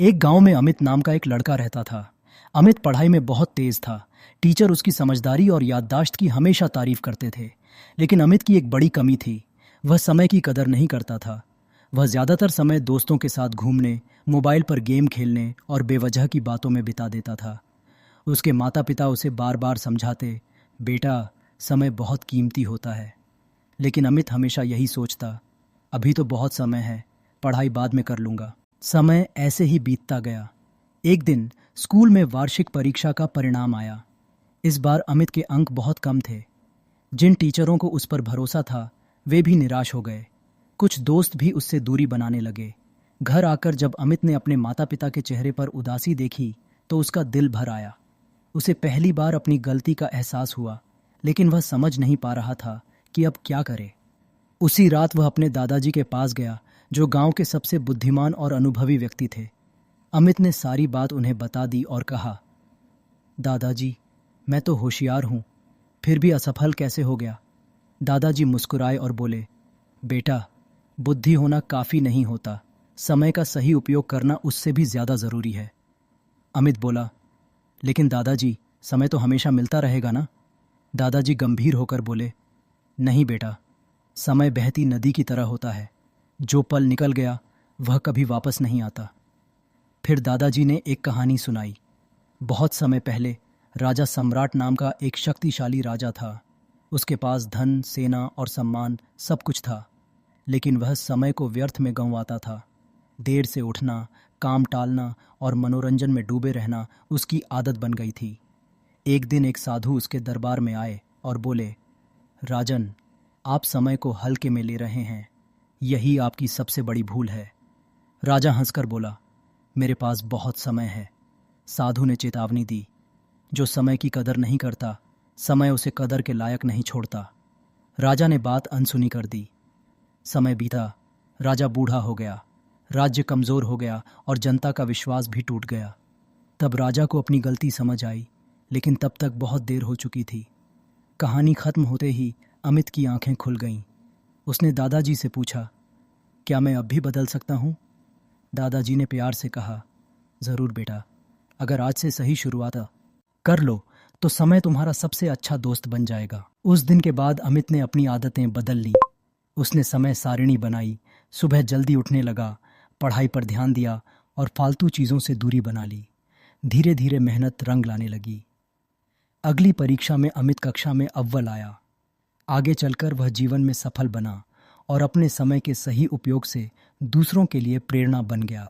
एक गांव में अमित नाम का एक लड़का रहता था। अमित पढ़ाई में बहुत तेज था। टीचर उसकी समझदारी और याददाश्त की हमेशा तारीफ करते थे। लेकिन अमित की एक बड़ी कमी थी, वह समय की कदर नहीं करता था। वह ज़्यादातर समय दोस्तों के साथ घूमने, मोबाइल पर गेम खेलने और बेवजह की बातों में बिता देता था। उसके माता पिता उसे बार बार समझाते, बेटा समय बहुत कीमती होता है। लेकिन अमित हमेशा यही सोचता, अभी तो बहुत समय है, पढ़ाई बाद में कर लूँगा। समय ऐसे ही बीतता गया। एक दिन स्कूल में वार्षिक परीक्षा का परिणाम आया। इस बार अमित के अंक बहुत कम थे। जिन टीचरों को उस पर भरोसा था वे भी निराश हो गए। कुछ दोस्त भी उससे दूरी बनाने लगे। घर आकर जब अमित ने अपने माता पिता के चेहरे पर उदासी देखी तो उसका दिल भर आया। उसे पहली बार अपनी गलती का एहसास हुआ, लेकिन वह समझ नहीं पा रहा था कि अब क्या करे। उसी रात वह अपने दादाजी के पास गया, जो गांव के सबसे बुद्धिमान और अनुभवी व्यक्ति थे। अमित ने सारी बात उन्हें बता दी और कहा, दादाजी, मैं तो होशियार हूँ, फिर भी असफल कैसे हो गया। दादाजी मुस्कुराए और बोले, बेटा, बुद्धि होना काफ़ी नहीं होता, समय का सही उपयोग करना उससे भी ज़्यादा ज़रूरी है। अमित बोला, लेकिन दादाजी, समय तो हमेशा मिलता रहेगा ना। दादाजी गंभीर होकर बोले, नहीं बेटा, समय बहती नदी की तरह होता है, जो पल निकल गया वह कभी वापस नहीं आता। फिर दादाजी ने एक कहानी सुनाई। बहुत समय पहले राजा सम्राट नाम का एक शक्तिशाली राजा था। उसके पास धन, सेना और सम्मान सब कुछ था, लेकिन वह समय को व्यर्थ में गंवाता था। देर से उठना, काम टालना और मनोरंजन में डूबे रहना उसकी आदत बन गई थी। एक दिन एक साधु उसके दरबार में आए और बोले, राजन, आप समय को हल्के में ले रहे हैं, यही आपकी सबसे बड़ी भूल है। राजा हंसकर बोला, मेरे पास बहुत समय है। साधु ने चेतावनी दी, जो समय की कदर नहीं करता, समय उसे कदर के लायक नहीं छोड़ता। राजा ने बात अनसुनी कर दी। समय बीता, राजा बूढ़ा हो गया, राज्य कमज़ोर हो गया और जनता का विश्वास भी टूट गया। तब राजा को अपनी गलती समझ आई, लेकिन तब तक बहुत देर हो चुकी थी। कहानी खत्म होते ही अमित की आंखें खुल गईं। उसने दादाजी से पूछा, क्या मैं अब भी बदल सकता हूँ? दादाजी ने प्यार से कहा, ज़रूर बेटा, अगर आज से सही शुरुआत कर लो तो समय तुम्हारा सबसे अच्छा दोस्त बन जाएगा। उस दिन के बाद अमित ने अपनी आदतें बदल ली। उसने समय सारिणी बनाई, सुबह जल्दी उठने लगा, पढ़ाई पर ध्यान दिया और फालतू चीज़ों से दूरी बना ली। धीरे धीरे मेहनत रंग लाने लगी। अगली परीक्षा में अमित कक्षा में अव्वल आया। आगे चलकर वह जीवन में सफल बना और अपने समय के सही उपयोग से दूसरों के लिए प्रेरणा बन गया।